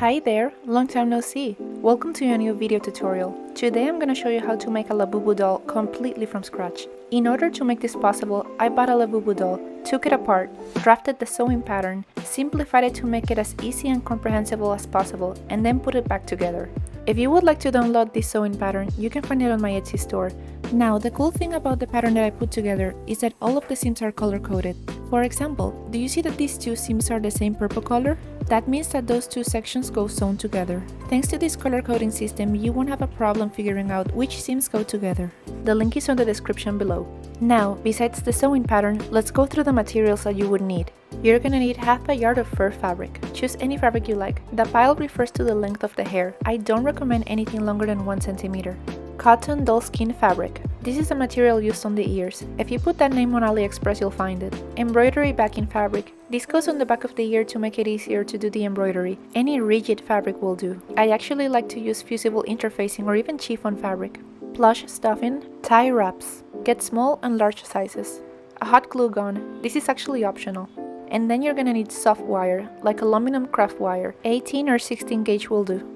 Hi there, long time no see. Welcome to a new video tutorial. Today I'm gonna show you how to make a Labubu doll completely from scratch. In order to make this possible, I bought a Labubu doll, took it apart, drafted the sewing pattern, simplified it to make it as easy and comprehensible as possible, and then put it back together. If you would like to download this sewing pattern, you can find it on my Etsy store. Now, the cool thing about the pattern that I put together is that all of the seams are color-coded. For example, do you see that these two seams are the same purple color? That means that those two sections go sewn together. Thanks to this color coding system, you won't have a problem figuring out which seams go together. The link is on the description below. Now, besides the sewing pattern, let's go through the materials that you would need. You're gonna need half a yard of fur fabric. Choose any fabric you like. The pile refers to the length of the hair. I don't recommend anything longer than 1 centimeter. Cotton doll skin fabric. This is a material used on the ears. If you put that name on AliExpress, you'll find it. Embroidery backing fabric. This goes on the back of the ear to make it easier to do the embroidery. Any rigid fabric will do. I actually like to use fusible interfacing or even chiffon fabric. Plush stuffing. Tie wraps. Get small and large sizes. A hot glue gun. This is actually optional. And then you're gonna need soft wire, like aluminum craft wire. 18 or 16 gauge will do.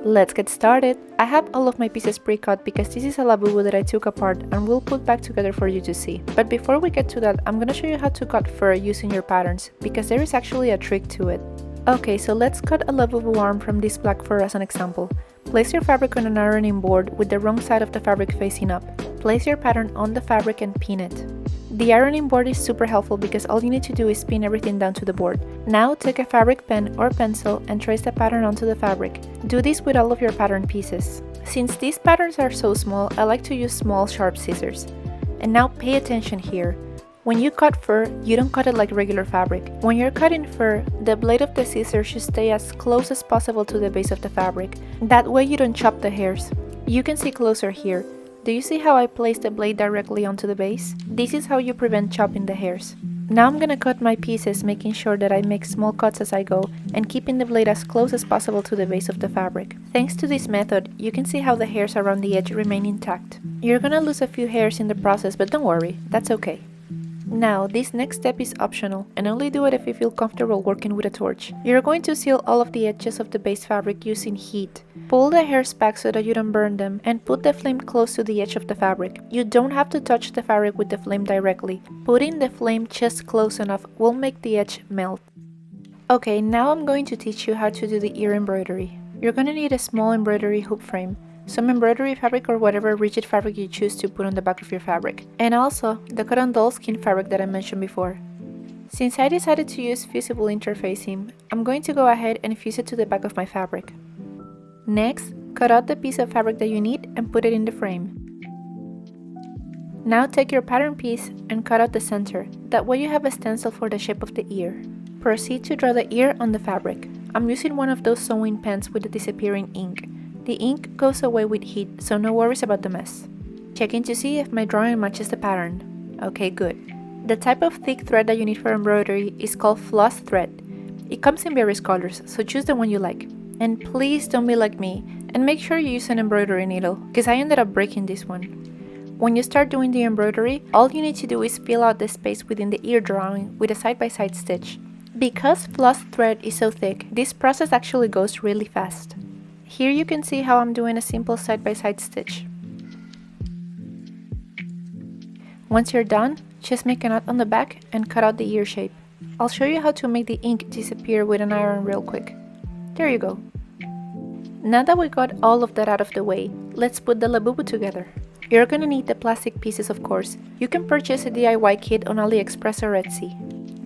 Let's get started! I have all of my pieces pre-cut because this is a Labubu that I took apart and will put back together for you to see. But before we get to that, I'm gonna show you how to cut fur using your patterns, because there is actually a trick to it. Okay, so let's cut a Labubu arm from this black fur as an example. Place your fabric on an ironing board with the wrong side of the fabric facing up. Place your pattern on the fabric and pin it. The ironing board is super helpful because all you need to do is pin everything down to the board. Now take a fabric pen or pencil and trace the pattern onto the fabric. Do this with all of your pattern pieces. Since these patterns are so small, I like to use small sharp scissors. And now pay attention here. When you cut fur, you don't cut it like regular fabric. When you're cutting fur, the blade of the scissors should stay as close as possible to the base of the fabric. That way you don't chop the hairs. You can see closer here. Do you see how I place the blade directly onto the base? This is how you prevent chopping the hairs. Now I'm gonna cut my pieces, making sure that I make small cuts as I go and keeping the blade as close as possible to the base of the fabric. Thanks to this method, you can see how the hairs around the edge remain intact. You're gonna lose a few hairs in the process, but don't worry, that's okay. Now, this next step is optional and only do it if you feel comfortable working with a torch. You're going to seal all of the edges of the base fabric using heat. Pull the hairs back so that you don't burn them and put the flame close to the edge of the fabric. You don't have to touch the fabric with the flame directly. Putting the flame just close enough will make the edge melt. Okay, now I'm going to teach you how to do the ear embroidery. You're gonna need a small embroidery hoop frame, some embroidery fabric or whatever rigid fabric you choose to put on the back of your fabric, and also the cotton doll skin fabric that I mentioned before. Since I decided to use fusible interfacing, I'm going to go ahead and fuse it to the back of my fabric. Next, cut out the piece of fabric that you need and put it in the frame. Now take your pattern piece and cut out the center, that way you have a stencil for the shape of the ear. Proceed to draw the ear on the fabric. I'm using one of those sewing pens with the disappearing ink. The ink goes away with heat, so no worries about the mess. Checking to see if my drawing matches the pattern. Okay, good. The type of thick thread that you need for embroidery is called floss thread. It comes in various colors, so choose the one you like. And please don't be like me, and make sure you use an embroidery needle, because I ended up breaking this one. When you start doing the embroidery, all you need to do is fill out the space within the ear drawing with a side-by-side stitch. Because floss thread is so thick, this process actually goes really fast. Here you can see how I'm doing a simple side-by-side stitch. Once you're done, just make a knot on the back and cut out the ear shape. I'll show you how to make the ink disappear with an iron real quick. There you go. Now that we got all of that out of the way, let's put the Labubu together. You're gonna need the plastic pieces, of course. You can purchase a DIY kit on AliExpress or Etsy.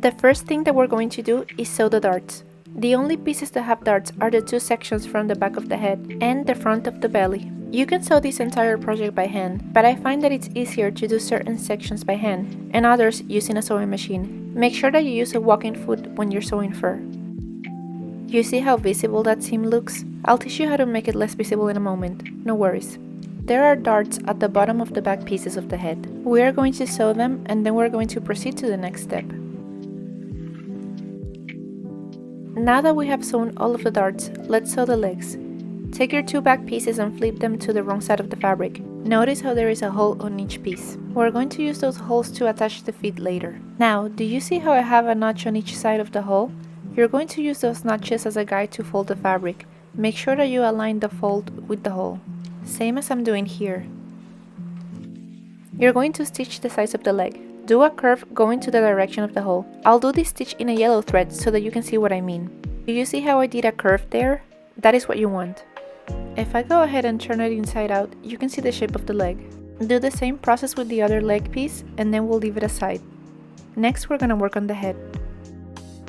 The first thing that we're going to do is sew the darts. The only pieces that have darts are the two sections from the back of the head and the front of the belly. You can sew this entire project by hand, but I find that it's easier to do certain sections by hand and others using a sewing machine. Make sure that you use a walking foot when you're sewing fur. You see how visible that seam looks? I'll teach you how to make it less visible in a moment, no worries. There are darts at the bottom of the back pieces of the head. We are going to sew them and then we're going to proceed to the next step. Now that we have sewn all of the darts, let's sew the legs. Take your two back pieces and flip them to the wrong side of the fabric. Notice how there is a hole on each piece. We're going to use those holes to attach the feet later. Now, do you see how I have a notch on each side of the hole? You're going to use those notches as a guide to fold the fabric. Make sure that you align the fold with the hole, same as I'm doing here. You're going to stitch the sides of the leg. Do a curve going to the direction of the hole. I'll do this stitch in a yellow thread so that you can see what I mean. Do you see how I did a curve there? That is what you want. If I go ahead and turn it inside out, you can see the shape of the leg. Do the same process with the other leg piece and then we'll leave it aside. Next, we're gonna work on the head.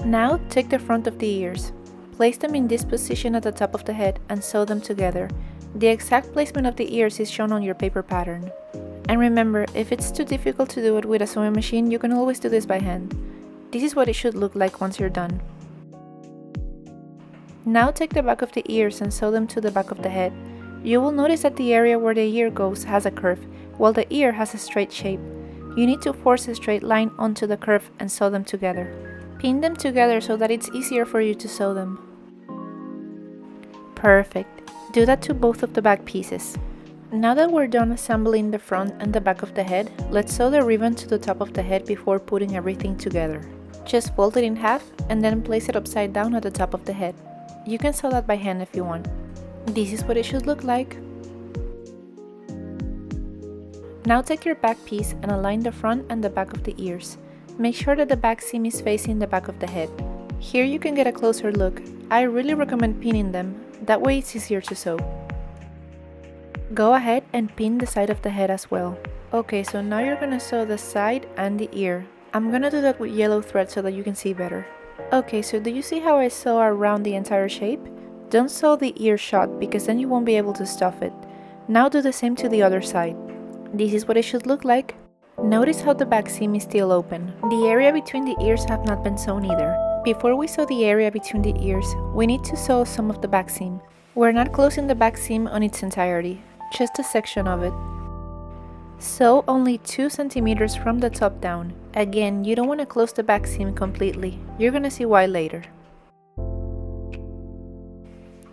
Now, take the front of the ears. Place them in this position at the top of the head and sew them together. The exact placement of the ears is shown on your paper pattern. And remember, if it's too difficult to do it with a sewing machine, you can always do this by hand. This is what it should look like once you're done. Now take the back of the ears and sew them to the back of the head. You will notice that the area where the ear goes has a curve, while the ear has a straight shape. You need to force a straight line onto the curve and sew them together. Pin them together so that it's easier for you to sew them. Perfect. Do that to both of the back pieces. Now that we're done assembling the front and the back of the head, let's sew the ribbon to the top of the head before putting everything together. Just fold it in half and then place it upside down at the top of the head. You can sew that by hand if you want. This is what it should look like. Now take your back piece and align the front and the back of the ears. Make sure that the back seam is facing the back of the head. Here you can get a closer look. I really recommend pinning them, that way it's easier to sew. Go ahead and pin the side of the head as well. Okay, so now you're gonna sew the side and the ear. I'm gonna do that with yellow thread so that you can see better. Okay, so do you see how I sew around the entire shape? Don't sew the ear shut because then you won't be able to stuff it. Now do the same to the other side. This is what it should look like. Notice how the back seam is still open. The area between the ears have not been sewn either. Before we sew the area between the ears, we need to sew some of the back seam. We're not closing the back seam on its entirety, just a section of it. Sew only 2 centimeters from the top down. Again, you don't want to close the back seam completely. You're gonna see why later.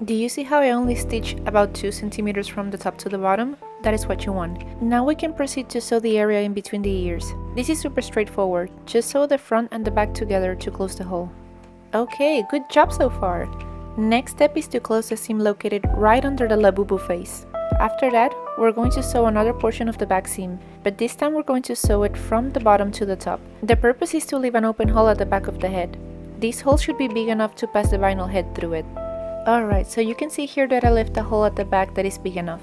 Do you see how I only stitch about 2 centimeters from the top to the bottom? That is what you want. Now we can proceed to sew the area in between the ears. This is super straightforward. Just sew the front and the back together to close the hole. Okay, good job so far. Next step is to close the seam located right under the Labubu face. After that, we're going to sew another portion of the back seam, but this time we're going to sew it from the bottom to the top. The purpose is to leave an open hole at the back of the head. This hole should be big enough to pass the vinyl head through it. Alright, so you can see here that I left a hole at the back that is big enough.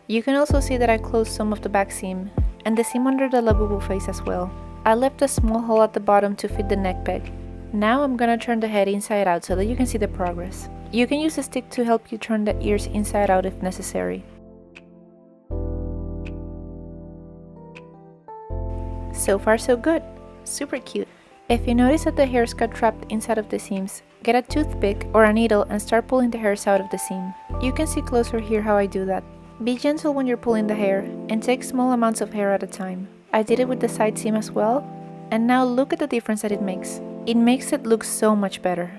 You can also see that I closed some of the back seam, and the seam under the Labubu face as well. I left a small hole at the bottom to fit the neck peg. Now I'm gonna turn the head inside out so that you can see the progress. You can use a stick to help you turn the ears inside out if necessary. So far so good. Super cute. If you notice that the hairs got trapped inside of the seams, get a toothpick or a needle and start pulling the hairs out of the seam. You can see closer here how I do that. Be gentle when you're pulling the hair and take small amounts of hair at a time. I did it with the side seam as well, and now look at the difference that it makes. It makes it look so much better.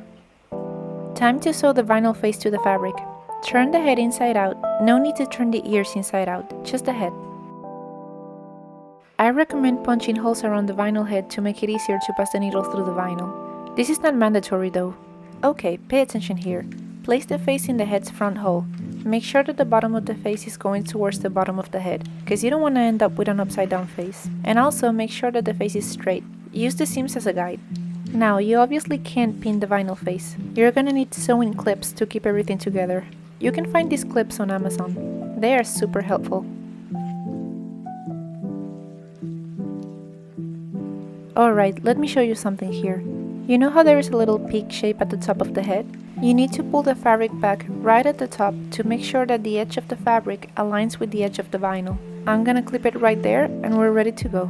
Time to sew the vinyl face to the fabric. Turn the head inside out. No need to turn the ears inside out, just the head. I recommend punching holes around the vinyl head to make it easier to pass the needle through the vinyl. This is not mandatory though. Okay, pay attention here. Place the face in the head's front hole. Make sure that the bottom of the face is going towards the bottom of the head, because you don't want to end up with an upside down face. And also make sure that the face is straight. Use the seams as a guide. Now, you obviously can't pin the vinyl face. You're gonna need sewing clips to keep everything together. You can find these clips on Amazon. They are super helpful. Alright, let me show you something here. You know how there is a little peak shape at the top of the head? You need to pull the fabric back right at the top to make sure that the edge of the fabric aligns with the edge of the vinyl. I'm gonna clip it right there and we're ready to go.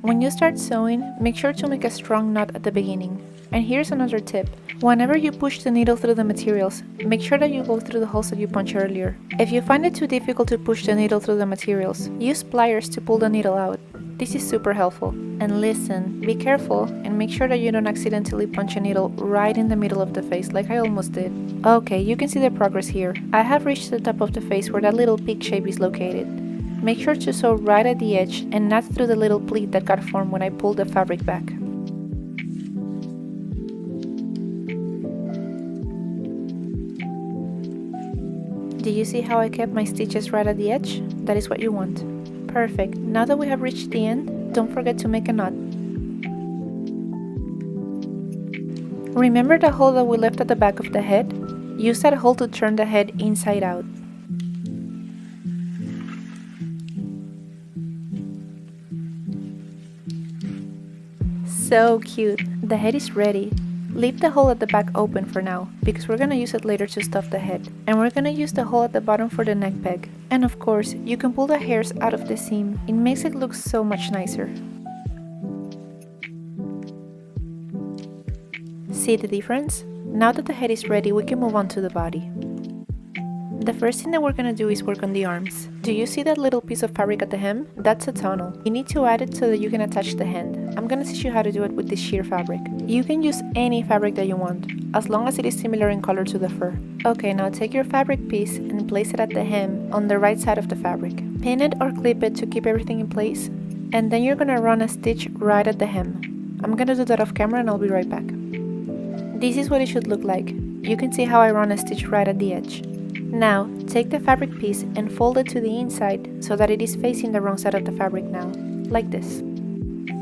When you start sewing, make sure to make a strong knot at the beginning. And here's another tip. Whenever you push the needle through the materials, make sure that you go through the holes that you punched earlier. If you find it too difficult to push the needle through the materials, use pliers to pull the needle out. This is super helpful. And listen, be careful and make sure that you don't accidentally punch a needle right in the middle of the face like I almost did. Okay, you can see the progress here. I have reached the top of the face where that little peak shape is located. Make sure to sew right at the edge and not through the little pleat that got formed when I pulled the fabric back. Do you see how I kept my stitches right at the edge? That is what you want. Perfect. Now that we have reached the end, don't forget to make a knot. Remember the hole that we left at the back of the head? Use that hole to turn the head inside out. So cute! The head is ready. Leave the hole at the back open for now, because we're gonna use it later to stuff the head. And we're gonna use the hole at the bottom for the neck peg. And of course, you can pull the hairs out of the seam. It makes it look so much nicer. See the difference? Now that the head is ready, we can move on to the body. The first thing that we're gonna do is work on the arms. Do you see that little piece of fabric at the hem? That's a tunnel. You need to add it so that you can attach the hand. I'm gonna teach you how to do it with this sheer fabric. You can use any fabric that you want, as long as it is similar in color to the fur. Okay, now take your fabric piece and place it at the hem on the right side of the fabric. Pin it or clip it to keep everything in place, and then you're gonna run a stitch right at the hem. I'm gonna do that off camera and I'll be right back. This is what it should look like. You can see how I run a stitch right at the edge. Now, take the fabric piece and fold it to the inside so that it is facing the wrong side of the fabric now, like this.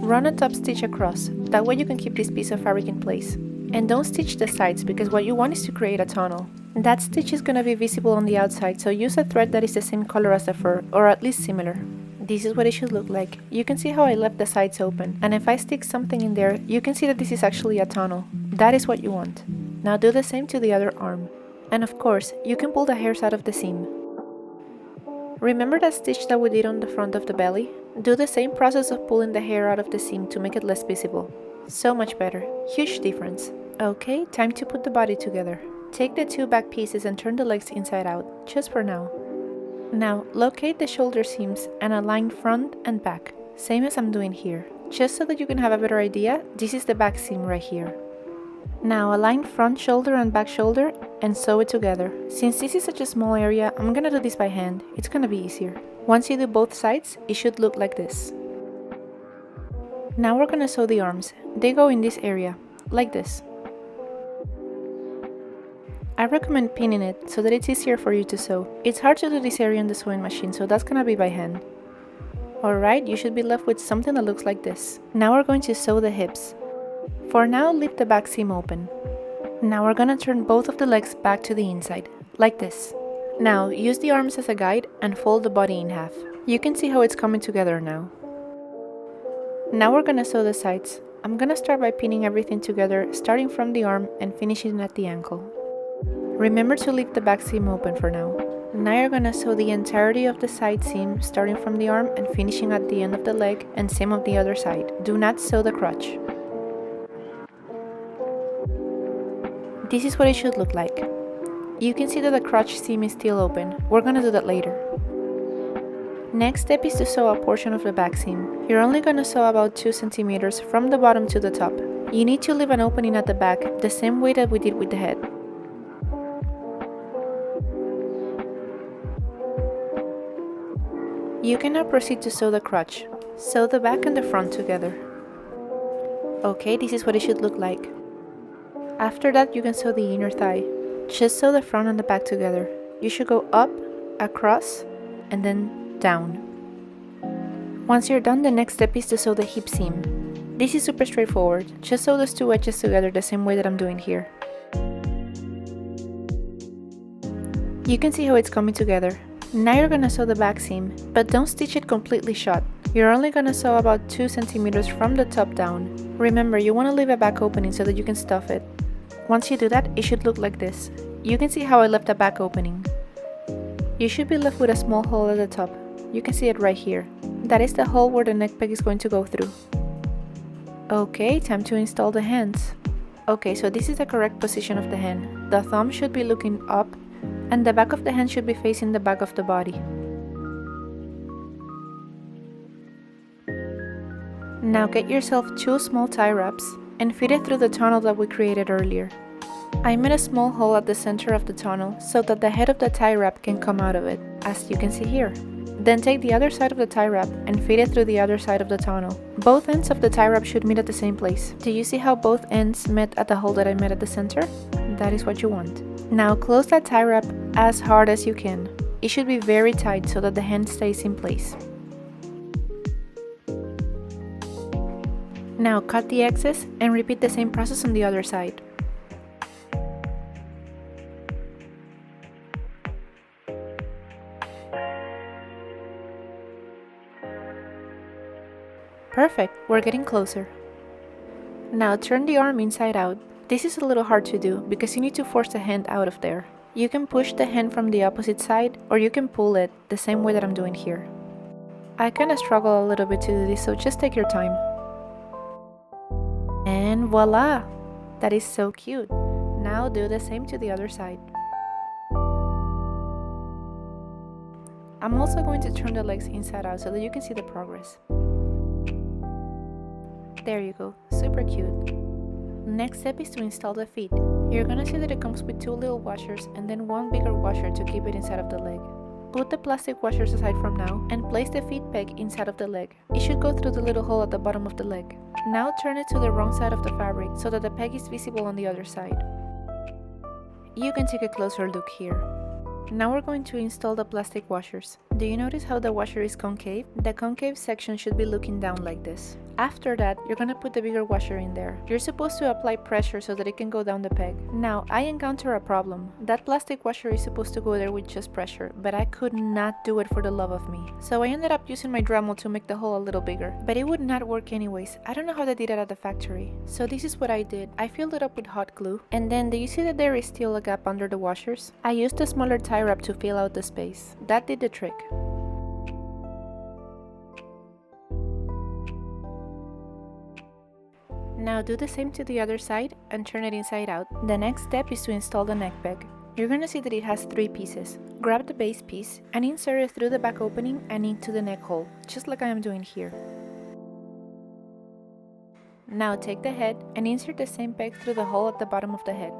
Run a top stitch across, that way you can keep this piece of fabric in place. And don't stitch the sides because what you want is to create a tunnel. That stitch is going to be visible on the outside, so use a thread that is the same color as the fur, or at least similar. This is what it should look like. You can see how I left the sides open, and if I stick something in there, you can see that this is actually a tunnel. That is what you want. Now do the same to the other arm. And of course, you can pull the hairs out of the seam. Remember that stitch that we did on the front of the belly? Do the same process of pulling the hair out of the seam to make it less visible. So much better. Huge difference. Okay, time to put the body together. Take the two back pieces and turn the legs inside out, just for now. Now, locate the shoulder seams and align front and back, same as I'm doing here. Just so that you can have a better idea, this is the back seam right here. Now align front shoulder and back shoulder and sew it together. Since this is such a small area, I'm gonna do this by hand. It's gonna be easier. Once you do both sides, it should look like this. Now we're gonna sew the arms. They go in this area, like this. I recommend pinning it so that it's easier for you to sew. It's hard to do this area on the sewing machine, so that's gonna be by hand. Alright, you should be left with something that looks like this. Now we're going to sew the hips. For now, leave the back seam open. Now we're gonna turn both of the legs back to the inside, like this. Now, use the arms as a guide and fold the body in half. You can see how it's coming together now. Now we're gonna sew the sides. I'm gonna start by pinning everything together, starting from the arm and finishing at the ankle. Remember to leave the back seam open for now. Now you're gonna sew the entirety of the side seam, starting from the arm and finishing at the end of the leg, and same of the other side. Do not sew the crotch. This is what it should look like. You can see that the crotch seam is still open. We're gonna do that later. Next step is to sew a portion of the back seam. You're only gonna sew about 2 centimeters from the bottom to the top. You need to leave an opening at the back, the same way that we did with the head. You can now proceed to sew the crotch. Sew the back and the front together. Okay, this is what it should look like. After that, you can sew the inner thigh. Just sew the front and the back together. You should go up, across, and then down. Once you're done, the next step is to sew the hip seam. This is super straightforward. Just sew those two edges together the same way that I'm doing here. You can see how it's coming together. Now you're gonna sew the back seam, but don't stitch it completely shut. You're only gonna sew about 2 centimeters from the top down. Remember, you wanna leave a back opening so that you can stuff it. Once you do that, it should look like this. You can see how I left a back opening. You should be left with a small hole at the top. You can see it right here. That is the hole where the neck peg is going to go through. Okay, time to install the hands. Okay, so this is the correct position of the hand. The thumb should be looking up, and the back of the hand should be facing the back of the body. Now get yourself 2 small tie wraps and feed it through the tunnel that we created earlier. I made a small hole at the center of the tunnel so that the head of the tie wrap can come out of it, as you can see here. Then take the other side of the tie wrap and feed it through the other side of the tunnel. Both ends of the tie wrap should meet at the same place. Do you see how both ends met at the hole that I made at the center? That is what you want. Now close that tie wrap as hard as you can. It should be very tight so that the hand stays in place. Now cut the excess and repeat the same process on the other side. Perfect, we're getting closer. Now turn the arm inside out. This is a little hard to do because you need to force the hand out of there. You can push the hand from the opposite side or you can pull it the same way that I'm doing here. I kinda struggle a little bit to do this, so just take your time. And voila! That is so cute. Now do the same to the other side. I'm also going to turn the legs inside out so that you can see the progress. There you go, super cute. Next step is to install the feet. You're gonna see that it comes with 2 little washers and then 1 bigger washer to keep it inside of the leg. Put the plastic washers aside from now and place the feet peg inside of the leg. It should go through the little hole at the bottom of the leg. Now turn it to the wrong side of the fabric so that the peg is visible on the other side. You can take a closer look here. Now we're going to install the plastic washers. Do you notice how the washer is concave? The concave section should be looking down like this. After that, you're gonna put the bigger washer in there. You're supposed to apply pressure so that it can go down the peg. Now, I encounter a problem. That plastic washer is supposed to go there with just pressure, but I could not do it for the love of me. So I ended up using my Dremel to make the hole a little bigger, but it would not work anyways. I don't know how they did it at the factory. So this is what I did. I filled it up with hot glue, and then do you see that there is still a gap under the washers? I used a smaller tie wrap to fill out the space. That did the trick. Now do the same to the other side and turn it inside out. The next step is to install the neck peg. You're gonna see that it has 3 pieces. Grab the base piece and insert it through the back opening and into the neck hole, just like I am doing here. Now take the head and insert the same peg through the hole at the bottom of the head.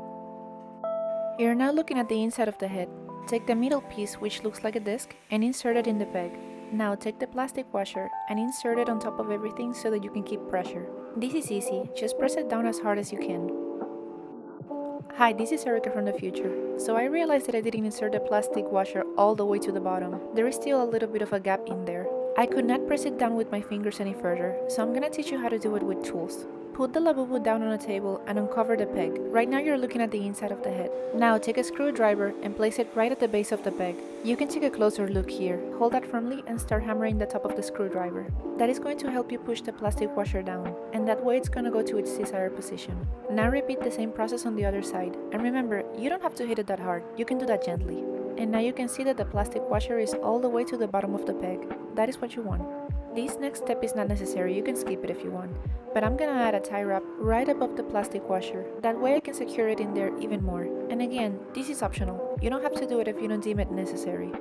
You're now looking at the inside of the head. Take the middle piece, which looks like a disc, and insert it in the peg. Now take the plastic washer and insert it on top of everything so that you can keep pressure. This is easy, just press it down as hard as you can. Hi, this is Erica from the future. So I realized that I didn't insert the plastic washer all the way to the bottom. There is still a little bit of a gap in there. I could not press it down with my fingers any further, so I'm gonna teach you how to do it with tools. Put the Labubu down on a table and uncover the peg. Right now you're looking at the inside of the head. Now take a screwdriver and place it right at the base of the peg. You can take a closer look here. Hold that firmly and start hammering the top of the screwdriver. That is going to help you push the plastic washer down, and that way it's going to go to its desired position. Now repeat the same process on the other side. And remember, you don't have to hit it that hard. You can do that gently. And now you can see that the plastic washer is all the way to the bottom of the peg. That is what you want. This next step is not necessary, you can skip it if you want. But I'm gonna add a tie wrap right above the plastic washer. That way I can secure it in there even more. And again, this is optional. You don't have to do it if you don't deem it necessary.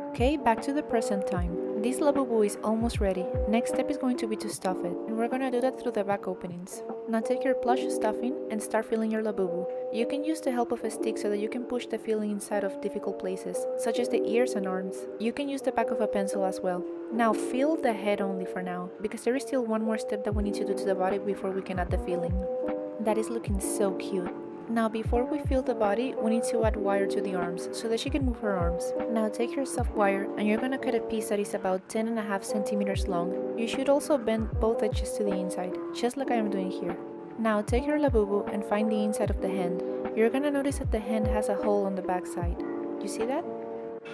Okay, back to the present time. This Labubu is almost ready. Next step is going to be to stuff it. And we're gonna do that through the back openings. Now take your plush stuffing and start filling your Labubu. You can use the help of a stick so that you can push the filling inside of difficult places, such as the ears and arms. You can use the back of a pencil as well. Now fill the head only for now, because there is still one more step that we need to do to the body before we can add the filling. That is looking so cute. Now before we fill the body, we need to add wire to the arms, so that she can move her arms. Now take your soft wire and you're gonna cut a piece that is about 10.5 centimeters long. You should also bend both edges to the inside, just like I am doing here. Now take your Labubu and find the inside of the hand. You're gonna notice that the hand has a hole on the back side. You see that?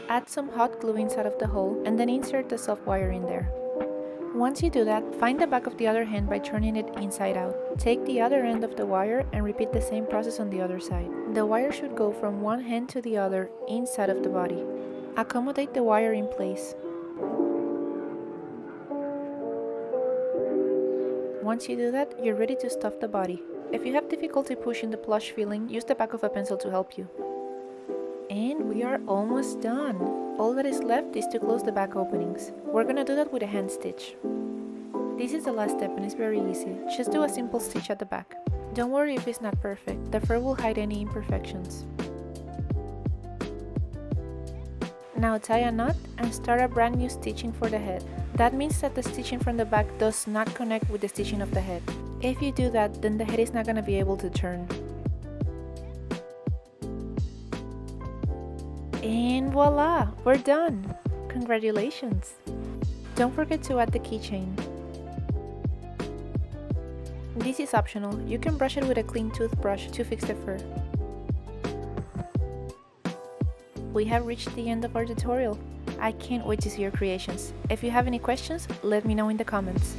Add some hot glue inside of the hole and then insert the soft wire in there. Once you do that, find the back of the other hand by turning it inside out. Take the other end of the wire and repeat the same process on the other side. The wire should go from one hand to the other inside of the body. Accommodate the wire in place. Once you do that, you're ready to stuff the body. If you have difficulty pushing the plush filling, use the back of a pencil to help you. And we are almost done. All that is left is to close the back openings. We're gonna do that with a hand stitch. This is the last step and it's very easy. Just do a simple stitch at the back. Don't worry if it's not perfect. The fur will hide any imperfections. Now tie a knot and start a brand new stitching for the head. That means that the stitching from the back does not connect with the stitching of the head. If you do that, then the head is not gonna be able to turn. And voila, we're done! Congratulations! Don't forget to add the keychain. This is optional, you can brush it with a clean toothbrush to fix the fur. We have reached the end of our tutorial. I can't wait to see your creations. If you have any questions, let me know in the comments.